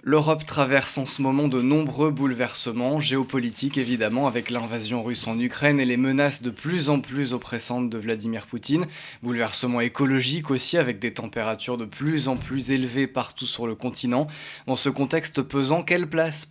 L'Europe traverse en ce moment de nombreux bouleversements, géopolitiques évidemment, avec l'invasion russe en Ukraine et les menaces de plus en plus oppressantes de Vladimir Poutine. Bouleversements écologiques aussi, avec des températures de plus en plus élevées partout sur le continent. Dans ce contexte pesant, quelle place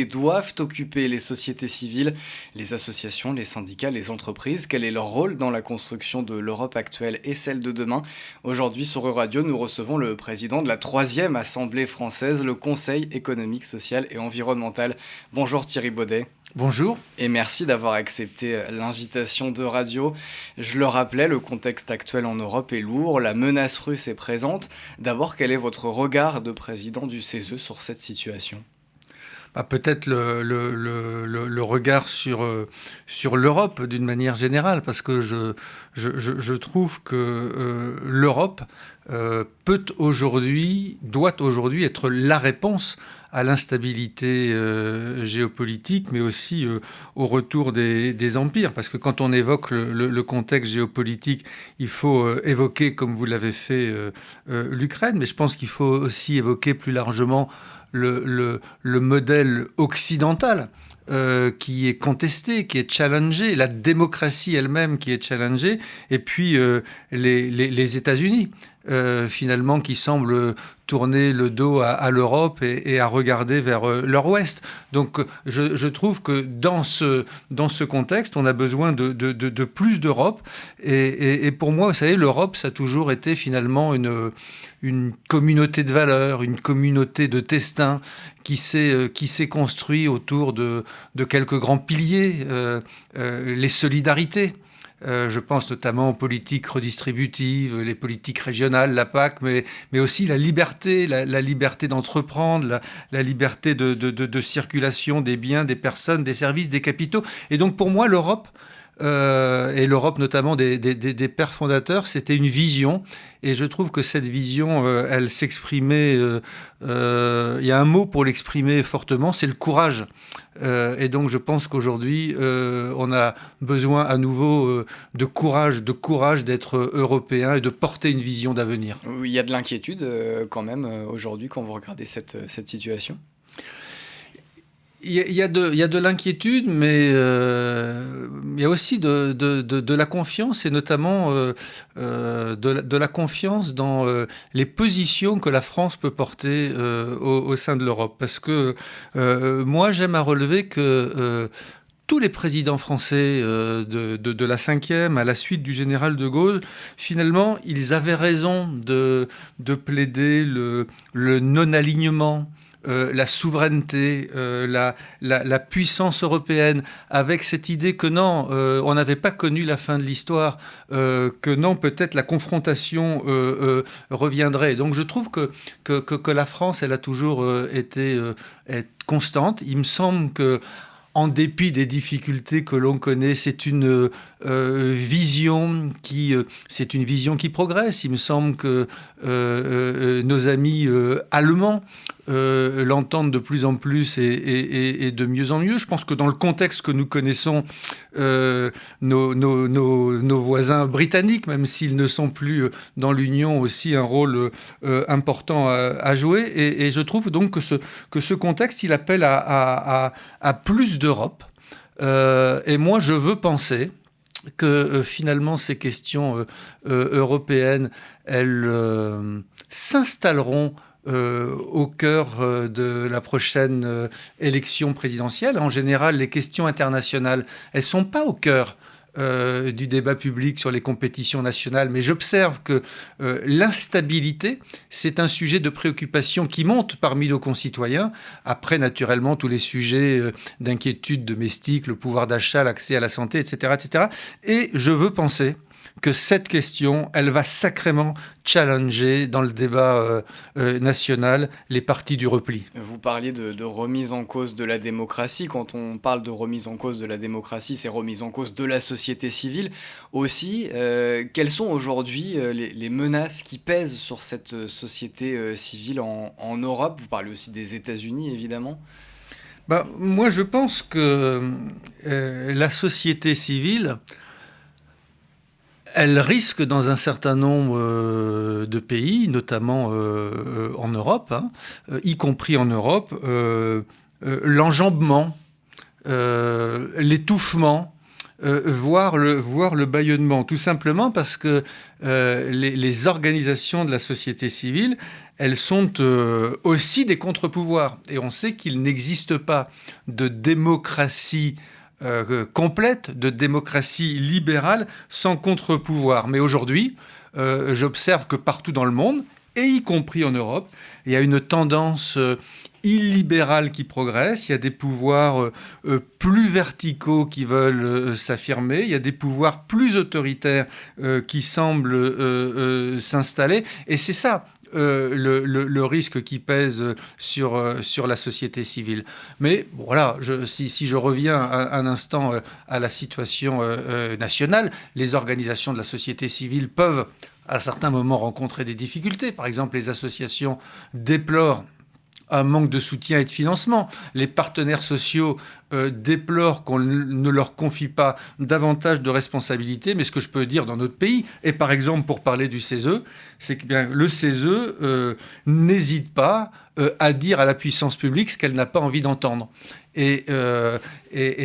doivent occuper les sociétés civiles, les associations, les syndicats, les entreprises? Quel est leur rôle dans la construction de l'Europe actuelle et celle de demain? Aujourd'hui sur Euradio, nous recevons le président de la 3e Assemblée française, le Conseil économique, social et environnemental. Bonjour Thierry Baudet. Bonjour. Et merci d'avoir accepté l'invitation de Radio. Je le rappelais, le contexte actuel en Europe est lourd, la menace russe est présente. D'abord, quel est votre regard de président du CESE sur cette situation ? Peut-être le regard sur l'Europe d'une manière générale, parce que je trouve que l'Europe doit aujourd'hui être la réponse à l'instabilité géopolitique, mais aussi au retour des empires. Parce que quand on évoque le contexte géopolitique, il faut évoquer, comme vous l'avez fait, l'Ukraine, mais je pense qu'il faut aussi évoquer plus largement le modèle occidental qui est contesté, qui est challengé, la démocratie elle-même qui est challengée, et puis les États-Unis, finalement, qui semblent tourner le dos à l'Europe et à regarder vers leur ouest. Donc je trouve que dans ce contexte, on a besoin de plus d'Europe. Et pour moi, vous savez, l'Europe, ça a toujours été finalement une communauté de valeurs, une communauté de destin qui s'est construit autour de quelques grands piliers, les solidarités. Je pense notamment aux politiques redistributives, les politiques régionales, la PAC, mais aussi la liberté d'entreprendre, la liberté de circulation des biens, des personnes, des services, des capitaux. Et donc pour moi, l'Europe, et l'Europe notamment des pères fondateurs, c'était une vision. Et je trouve que cette vision, elle s'exprimait... il y a un mot pour l'exprimer fortement, c'est le courage. Et donc je pense qu'aujourd'hui, on a besoin à nouveau de courage d'être européen et de porter une vision d'avenir. Il y a de l'inquiétude quand même aujourd'hui quand vous regardez cette situation. Il y a de l'inquiétude, mais il y a aussi de la confiance, et notamment de la confiance dans les positions que la France peut porter au sein de l'Europe. Parce que moi, j'aime à relever que tous les présidents français de la 5e, à la suite du général de Gaulle, finalement, ils avaient raison de plaider le non-alignement, la souveraineté, la puissance européenne, avec cette idée que non, on n'avait pas connu la fin de l'histoire, que non, peut-être la confrontation reviendrait. Donc je trouve que la France, elle a toujours été constante. Il me semble que, en dépit des difficultés que l'on connaît, c'est une vision qui progresse. Il me semble que nos amis allemands l'entendent de plus en plus et de mieux en mieux. Je pense que dans le contexte que nous connaissons, nos voisins britanniques, même s'ils ne sont plus dans l'Union, ont aussi un rôle important à jouer. Et je trouve donc que ce contexte, il appelle à plus d'Europe. Et moi, je veux penser que finalement ces questions européennes, elles s'installeront au cœur de la prochaine élection présidentielle. En général, les questions internationales, elles ne sont pas au cœur du débat public sur les compétitions nationales, mais j'observe que l'instabilité, c'est un sujet de préoccupation qui monte parmi nos concitoyens. Après, naturellement, tous les sujets d'inquiétude domestique, le pouvoir d'achat, l'accès à la santé, etc., etc. Et je veux penser que cette question, elle va sacrément challenger dans le débat national les partis du repli. Vous parliez de remise en cause de la démocratie. Quand on parle de remise en cause de la démocratie, c'est remise en cause de la société civile aussi. Quelles sont aujourd'hui les menaces qui pèsent sur cette société civile en Europe? Vous parlez aussi des États-Unis, évidemment. Moi, je pense que la société civile, Elle risque dans un certain nombre de pays, notamment en Europe, y compris en Europe, l'enjambement, l'étouffement, voire le bâillonnement, tout simplement parce que les organisations de la société civile, elles sont aussi des contre-pouvoirs. Et on sait qu'il n'existe pas de démocratie complète, de démocratie libérale sans contre-pouvoir. Mais aujourd'hui, j'observe que partout dans le monde, et y compris en Europe, il y a une tendance illibérale qui progresse, il y a des pouvoirs plus verticaux qui veulent s'affirmer, il y a des pouvoirs plus autoritaires qui semblent s'installer, et c'est ça le risque qui pèse sur la société civile. Mais bon, voilà, si je reviens un instant à la situation nationale, les organisations de la société civile peuvent à certains moments rencontrer des difficultés. Par exemple, les associations déplorent un manque de soutien et de financement. Les partenaires sociaux déplorent qu'on ne leur confie pas davantage de responsabilités. Mais ce que je peux dire dans notre pays, et par exemple pour parler du CESE, c'est que bien, le CESE n'hésite pas à dire à la puissance publique ce qu'elle n'a pas envie d'entendre. Et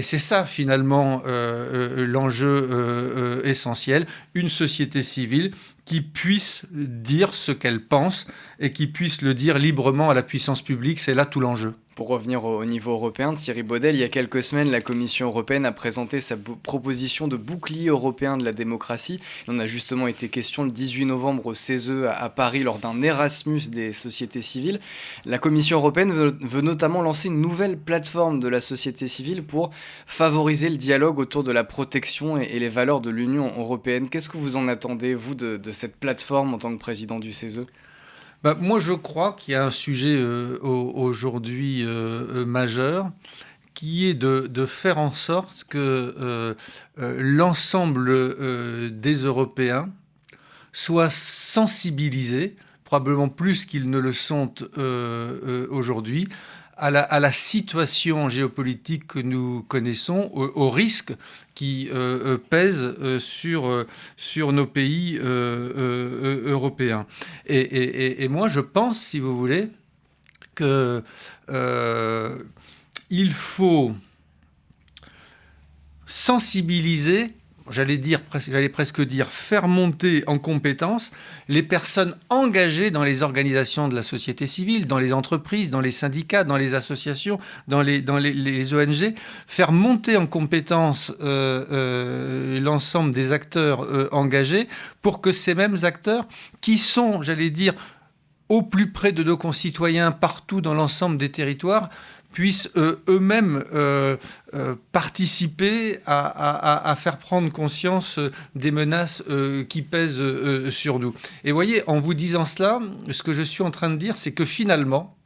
c'est ça, finalement, l'enjeu essentiel. Une société civile qui puisse dire ce qu'elle pense et qui puisse le dire librement à la puissance publique. C'est là tout l'enjeu. Pour revenir au niveau européen, Thierry Baudel, il y a quelques semaines, la Commission européenne a présenté sa proposition de bouclier européen de la démocratie. Il en a justement été question le 18 novembre au CESE à Paris lors d'un Erasmus des sociétés civiles. La Commission européenne veut notamment lancer une nouvelle plateforme de la société civile pour favoriser le dialogue autour de la protection et les valeurs de l'Union européenne. Qu'est-ce que vous en attendez, vous, de cette plateforme en tant que président du CESE ? Moi, je crois qu'il y a un sujet aujourd'hui majeur qui est de faire en sorte que l'ensemble des Européens soient sensibilisés, probablement plus qu'ils ne le sont aujourd'hui, à la situation géopolitique que nous connaissons, aux risques qui pèsent sur nos pays européens. Et moi, je pense, si vous voulez, qu'il faut sensibiliser, j'allais presque dire faire monter en compétence les personnes engagées dans les organisations de la société civile, dans les entreprises, dans les syndicats, dans les associations, dans les ONG, faire monter en compétence l'ensemble des acteurs engagés pour que ces mêmes acteurs qui sont, j'allais dire, au plus près de nos concitoyens partout dans l'ensemble des territoires puissent eux-mêmes participer à faire prendre conscience des menaces qui pèsent sur nous. Et voyez, en vous disant cela, ce que je suis en train de dire, c'est que finalement,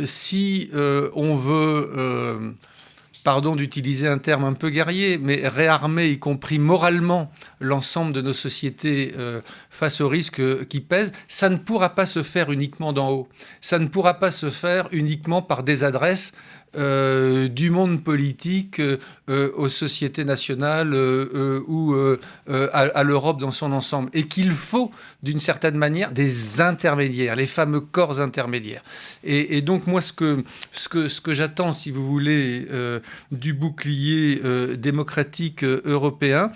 si on veut... pardon d'utiliser un terme un peu guerrier, mais réarmer, y compris moralement, l'ensemble de nos sociétés face aux risques qui pèsent, ça ne pourra pas se faire uniquement d'en haut. Ça ne pourra pas se faire uniquement par des adresses du monde politique aux sociétés nationales ou à l'Europe dans son ensemble. Et qu'il faut, d'une certaine manière, des intermédiaires, les fameux corps intermédiaires. Et donc, moi, ce que j'attends, si vous voulez, du bouclier démocratique européen,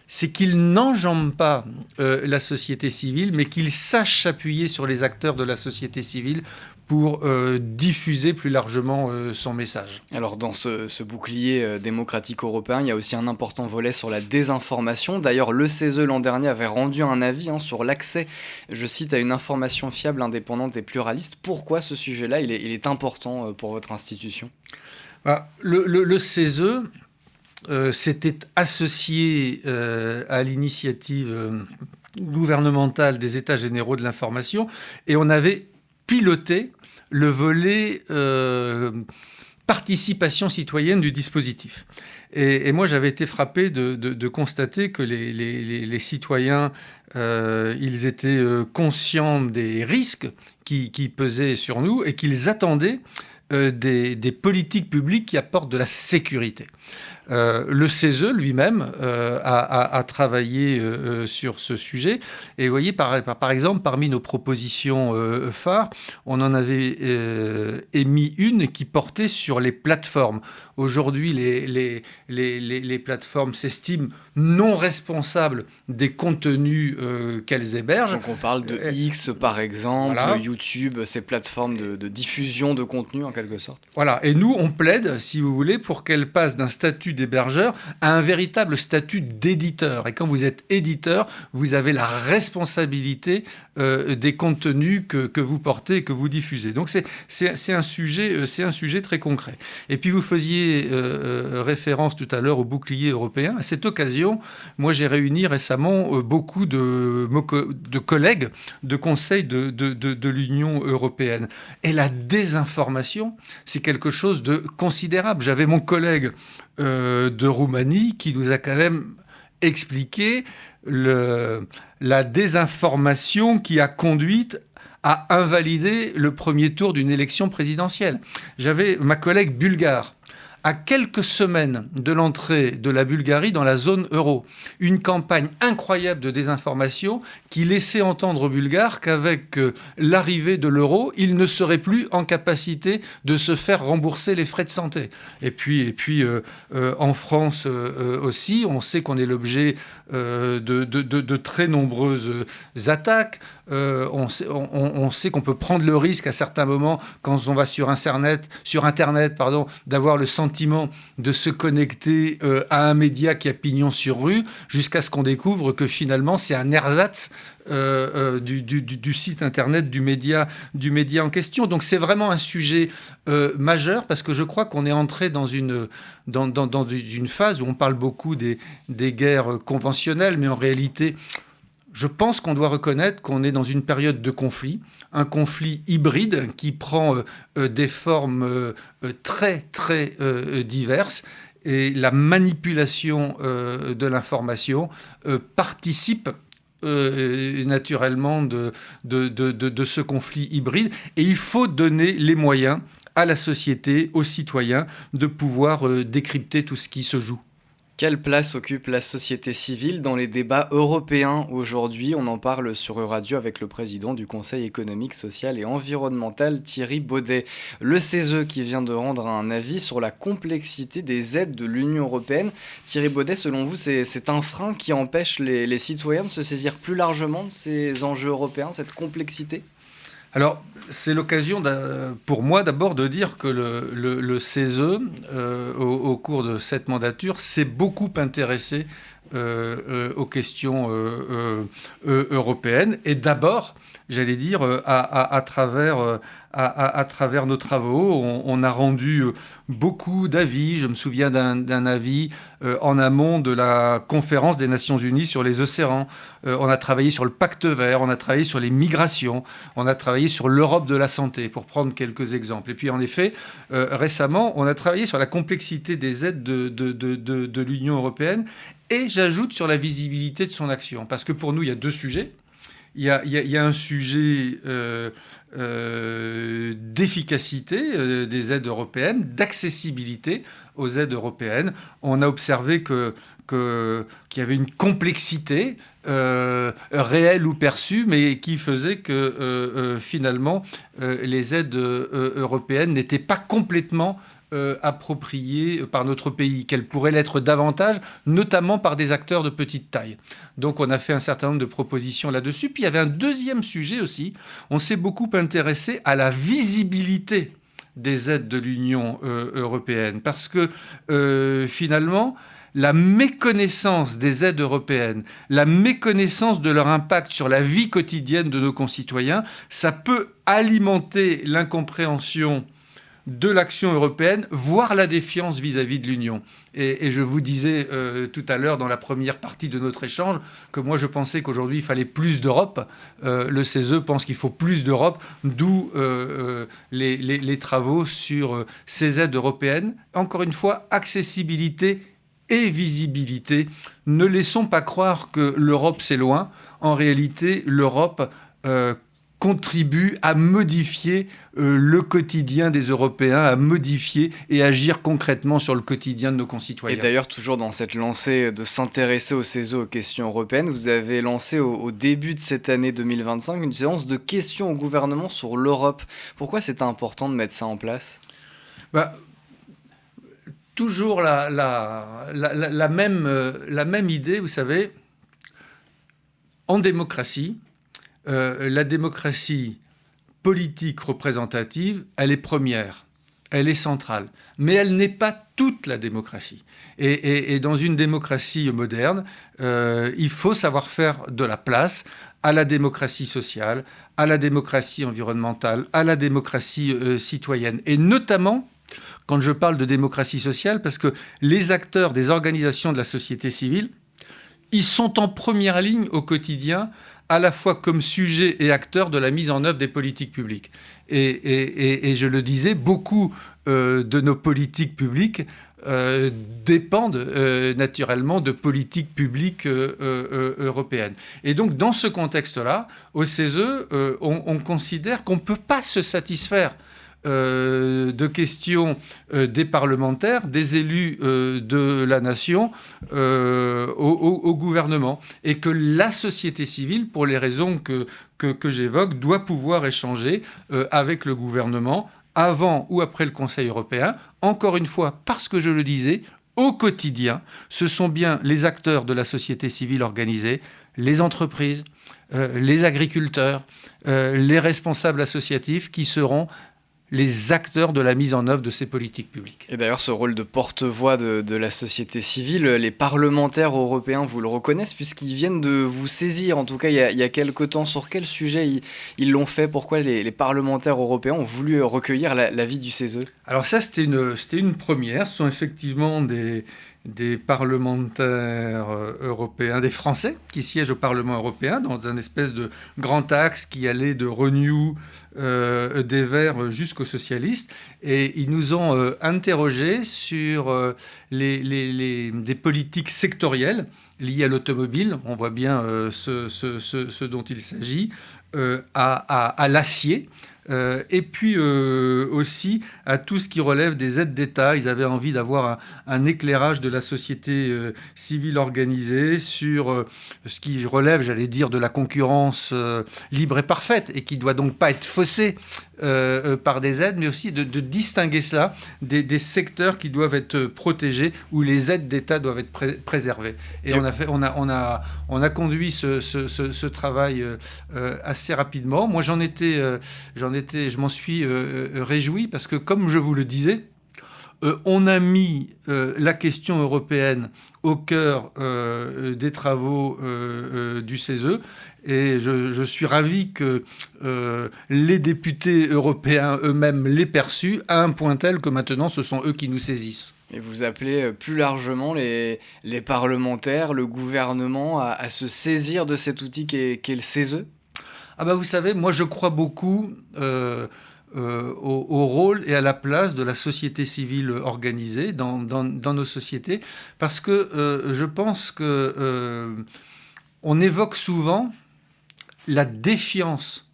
c'est qu'il n'enjambe pas la société civile, mais qu'il sache s'appuyer sur les acteurs de la société civile pour diffuser plus largement son message. Alors dans ce bouclier démocratique européen, il y a aussi un important volet sur la désinformation. D'ailleurs, le CESE l'an dernier avait rendu un avis sur l'accès, je cite, à une information fiable, indépendante et pluraliste. Pourquoi ce sujet-là, il est important pour votre institution ? Le CESE s'était associé à l'initiative gouvernementale des États généraux de l'information et on avait piloté le volet participation citoyenne du dispositif. Et moi, j'avais été frappé de constater que les citoyens, ils étaient conscients des risques qui pesaient sur nous et qu'ils attendaient des politiques publiques qui apportent de la sécurité. Le CESE lui-même a travaillé sur ce sujet. Et vous voyez, par exemple, parmi nos propositions phares, on en avait émis une qui portait sur les plateformes. Aujourd'hui, les plateformes s'estiment non responsables des contenus qu'elles hébergent. Donc on parle de X, par exemple, voilà. YouTube, ces plateformes de diffusion de contenu, en quelque sorte. Voilà. Et nous, on plaide, si vous voulez, pour qu'elles passent d'un statut d'hébergeur à un véritable statut d'éditeur. Et quand vous êtes éditeur, vous avez la responsabilité des contenus que vous portez et que vous diffusez. Donc c'est un sujet très concret. Et puis vous faisiez référence tout à l'heure au bouclier européen. À cette occasion, moi j'ai réuni récemment beaucoup de collègues de conseil de l'Union européenne. Et la désinformation, c'est quelque chose de considérable. J'avais mon collègue de Roumanie qui nous a quand même expliqué la désinformation qui a conduit à invalider le premier tour d'une élection présidentielle. J'avais ma collègue bulgare. À quelques semaines de l'entrée de la Bulgarie dans la zone euro, une campagne incroyable de désinformation qui laissait entendre aux Bulgares qu'avec l'arrivée de l'euro, ils ne seraient plus en capacité de se faire rembourser les frais de santé. Et puis en France aussi, on sait qu'on est l'objet de très nombreuses attaques. On sait qu'on peut prendre le risque à certains moments, quand on va sur Internet, d'avoir le sentiment de se connecter à un média qui a pignon sur rue, jusqu'à ce qu'on découvre que finalement c'est un ersatz du site internet du média en question. Donc c'est vraiment un sujet majeur, parce que je crois qu'on est entré dans une phase où on parle beaucoup des guerres conventionnelles, mais en réalité, je pense qu'on doit reconnaître qu'on est dans une période de conflit, un conflit hybride qui prend des formes très, très diverses. Et la manipulation de l'information participe naturellement de ce conflit hybride. Et il faut donner les moyens à la société, aux citoyens, de pouvoir décrypter tout ce qui se joue. Quelle place occupe la société civile dans les débats européens aujourd'hui ? On en parle sur Euradio avec le président du Conseil économique, social et environnemental, Thierry Baudet. Le CESE qui vient de rendre un avis sur la complexité des aides de l'Union européenne. Thierry Baudet, selon vous, c'est un frein qui empêche les citoyens de se saisir plus largement de ces enjeux européens, cette complexité ? Alors, c'est l'occasion pour moi d'abord de dire que le CESE, au cours de cette mandature, s'est beaucoup intéressé aux questions européennes. Et d'abord, j'allais dire, à travers nos travaux, on a rendu beaucoup d'avis. Je me souviens d'un avis en amont de la conférence des Nations Unies sur les océans. On a travaillé sur le pacte vert, on a travaillé sur les migrations, on a travaillé sur l'Europe de la santé, pour prendre quelques exemples. Et puis en effet, récemment, on a travaillé sur la complexité des aides de l'Union européenne, et j'ajoute sur la visibilité de son action. Parce que pour nous, il y a deux sujets. Il y a un sujet d'efficacité des aides européennes, d'accessibilité aux aides européennes. On a observé qu'il y avait une complexité réelle ou perçue, mais qui faisait que finalement les aides européennes n'étaient pas complètement appropriées par notre pays, qu'elles pourraient l'être davantage, notamment par des acteurs de petite taille. Donc on a fait un certain nombre de propositions là-dessus. Puis il y avait un deuxième sujet aussi. On s'est beaucoup intéressé à la visibilité des aides de l'Union européenne, parce que finalement, la méconnaissance des aides européennes, la méconnaissance de leur impact sur la vie quotidienne de nos concitoyens, ça peut alimenter l'incompréhension de l'action européenne, voire la défiance vis-à-vis de l'Union. Et je vous disais tout à l'heure, dans la première partie de notre échange, que moi je pensais qu'aujourd'hui il fallait plus d'Europe. Le CESE pense qu'il faut plus d'Europe, d'où les travaux sur ces aides européennes. Encore une fois, accessibilité et visibilité. Ne laissons pas croire que l'Europe c'est loin. En réalité, l'Europe contribue à modifier le quotidien des Européens, à modifier et agir concrètement sur le quotidien de nos concitoyens. Et d'ailleurs, toujours dans cette lancée de s'intéresser au CESE, aux questions européennes, vous avez lancé au début de cette année 2025 une séance de questions au gouvernement sur l'Europe. Pourquoi c'était important de mettre ça en place ? Toujours la même idée, vous savez, en démocratie, la démocratie politique représentative, elle est première, elle est centrale, mais elle n'est pas toute la démocratie. Et dans une démocratie moderne, il faut savoir faire de la place à la démocratie sociale, à la démocratie environnementale, à la démocratie citoyenne. Et notamment, quand je parle de démocratie sociale, parce que les acteurs des organisations de la société civile, ils sont en première ligne au quotidien, à la fois comme sujet et acteur de la mise en œuvre des politiques publiques. Et je le disais, beaucoup de nos politiques publiques dépendent naturellement de politiques publiques européennes. Et donc, dans ce contexte-là, au CESE, on considère qu'on ne peut pas se satisfaire de questions des parlementaires, des élus de la nation au gouvernement. Et que la société civile, pour les raisons que j'évoque, doit pouvoir échanger avec le gouvernement avant ou après le Conseil européen. Encore une fois, parce que je le disais, au quotidien, ce sont bien les acteurs de la société civile organisée, les entreprises, les agriculteurs, les responsables associatifs qui seront les acteurs de la mise en œuvre de ces politiques publiques. Et d'ailleurs, ce rôle de porte-voix de la société civile, les parlementaires européens vous le reconnaissent puisqu'ils viennent de vous saisir, en tout cas il y a quelque temps. Sur quel sujet ils l'ont fait ? Pourquoi les parlementaires européens ont voulu recueillir l'avis du CESE ? Alors ça, c'était une première. Ce sont effectivement des parlementaires européens, des Français qui siègent au Parlement européen dans un espèce de grand axe qui allait de Renew, des Verts jusqu'aux socialistes. Et ils nous ont interrogés sur des politiques sectorielles liées à l'automobile. On voit bien ce dont il s'agit, à l'acier. Et puis aussi à tout ce qui relève des aides d'État. Ils avaient envie d'avoir un éclairage de la société civile organisée sur ce qui relève, j'allais dire, de la concurrence libre et parfaite et qui ne doit donc pas être faussée par des aides, mais aussi de distinguer cela des secteurs qui doivent être protégés, où les aides d'État doivent être préservées. Et on a conduit ce travail assez rapidement. Moi, je m'en suis réjoui parce que, comme je vous le disais, on a mis la question européenne au cœur des travaux du CESE. Et je suis ravi que les députés européens eux-mêmes l'aient perçu à un point tel que maintenant, ce sont eux qui nous saisissent. Et vous appelez plus largement les parlementaires, le gouvernement à se saisir de cet outil qu'est le CESE ? Vous savez, moi je crois beaucoup au rôle et à la place de la société civile organisée dans nos sociétés, parce que je pense que on évoque souvent la défiance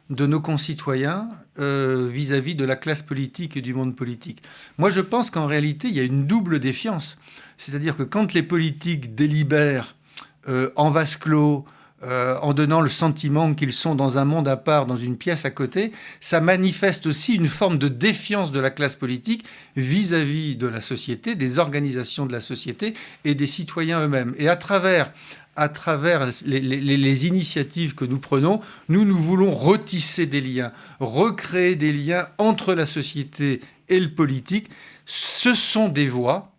de nos concitoyens vis-à-vis de la classe politique et du monde politique. Moi, je pense qu'en réalité, il y a une double défiance. C'est-à-dire que quand les politiques délibèrent en vase clos, en donnant le sentiment qu'ils sont dans un monde à part, dans une pièce à côté, ça manifeste aussi une forme de défiance de la classe politique vis-à-vis de la société, des organisations de la société et des citoyens eux-mêmes. Et à travers les initiatives que nous prenons, nous voulons retisser des liens, recréer des liens entre la société et le politique. Ce sont des voies,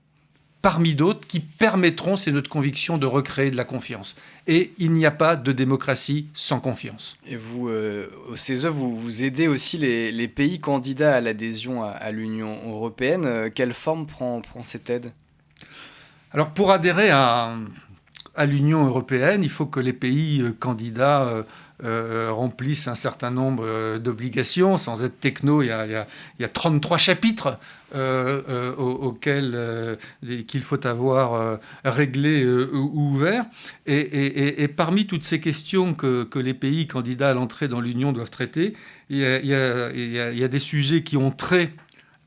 parmi d'autres, qui permettront, c'est notre conviction, de recréer de la confiance. Et il n'y a pas de démocratie sans confiance. Et vous, au CESE, vous aidez aussi les pays candidats à l'adhésion à l'Union européenne. Quelle forme prend cette aide ? Alors, pour adhérer à l'Union européenne, il faut que les pays candidats remplissent un certain nombre d'obligations. Sans être techno, il y a 33 chapitres qu'il faut avoir réglés ou ouverts. Et parmi toutes ces questions que les pays candidats à l'entrée dans l'Union doivent traiter, il y a des sujets qui ont trait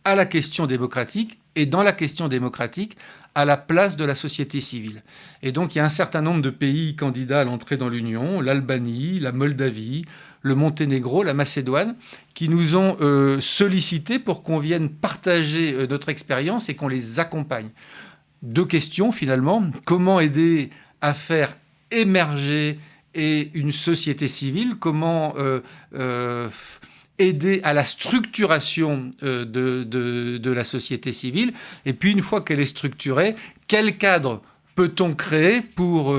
à la question démocratique, et dans la question démocratique, à la place de la société civile. Et donc, il y a un certain nombre de pays candidats à l'entrée dans l'Union, l'Albanie, la Moldavie, le Monténégro, la Macédoine, qui nous ont sollicités pour qu'on vienne partager notre expérience et qu'on les accompagne. Deux questions, finalement. Comment aider à faire émerger une société civile ? Comment aider à la structuration de la société civile. Et puis, une fois qu'elle est structurée, quel cadre peut-on créer pour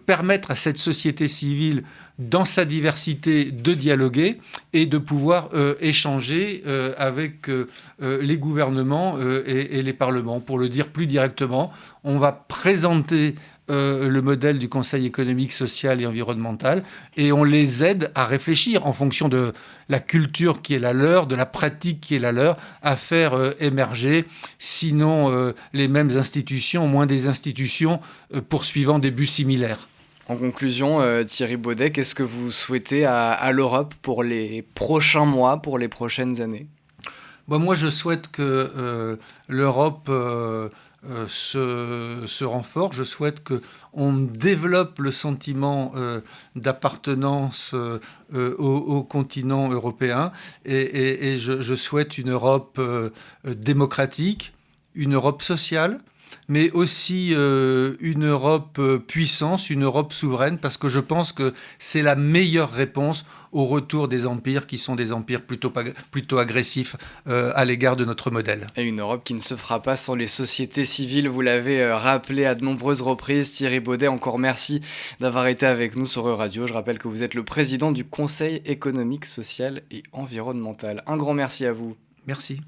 permettre à cette société civile, dans sa diversité, de dialoguer et de pouvoir échanger avec les gouvernements et les parlements. Pour le dire plus directement, on va présenter le modèle du Conseil économique, social et environnemental, et on les aide à réfléchir en fonction de la culture qui est la leur, de la pratique qui est la leur, à faire émerger, sinon les mêmes institutions, au moins des institutions poursuivant des buts similaires. En conclusion, Thierry Baudet, qu'est-ce que vous souhaitez à l'Europe pour les prochains mois, pour les prochaines années ? Moi, je souhaite que l'Europe se renforce. Je souhaite qu'on développe le sentiment d'appartenance au continent européen. Et je souhaite une Europe démocratique, une Europe sociale, mais aussi une Europe puissance, une Europe souveraine, parce que je pense que c'est la meilleure réponse au retour des empires qui sont des empires plutôt agressifs à l'égard de notre modèle. Et une Europe qui ne se fera pas sans les sociétés civiles, vous l'avez rappelé à de nombreuses reprises. Thierry Baudet, encore merci d'avoir été avec nous sur Euradio. Je rappelle que vous êtes le président du Conseil économique, social et environnemental. Un grand merci à vous. Merci.